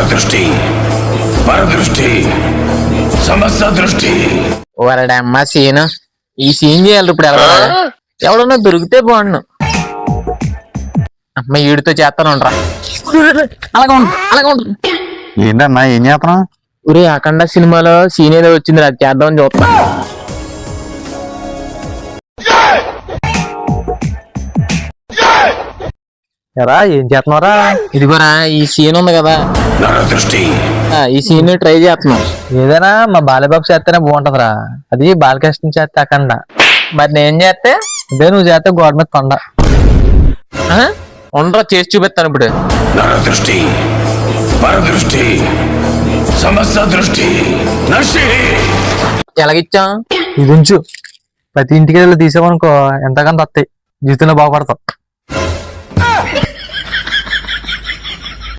నరదృష్టి, పరదృష్టి, సమస్త దృష్టి. వరడమ్మ సీన్. ఈ సీన్ చేయాలి ఇప్పుడు. ఎవడన్నా దొరికితే బాగుండు. అమ్మ ఈడితో చేస్తాను రా. అలాగే ఉండు. ఏంటన్నా ఏం చేస్తున్నావు? ఊరే అఖండ సినిమాలో సీన్ ఏదో వచ్చింది, అది చేద్దామని చూస్తా. ఎరా ఏం చేస్తున్నారా? ఇదిగోరా ఈ సీన్ ఉంది కదా, నరదృష్టి, ఈ సీన్ ట్రై చేస్తున్నాం. ఏదైనా మా బాలబాబు చేస్తేనే బాగుంటదిరా. అది బాలకృష్ణ చేస్తే అఖండ. మరి నేను చేస్తే అదే నువ్వు చేస్తే గోడ మీద కొండ. ఉండరా చేసి చూపిస్తాను ఇప్పుడు. నరదృష్టి, పరదృష్టి, సమస్త దృష్టి, నర్సి. ఎలాగిచ్చాం? ఇది ఉంచు, ప్రతి ఇంటికి వెళ్ళి తీసామనుకో ఎంతగానో వస్తాయి, జీవితంలో బాగుపడతావు.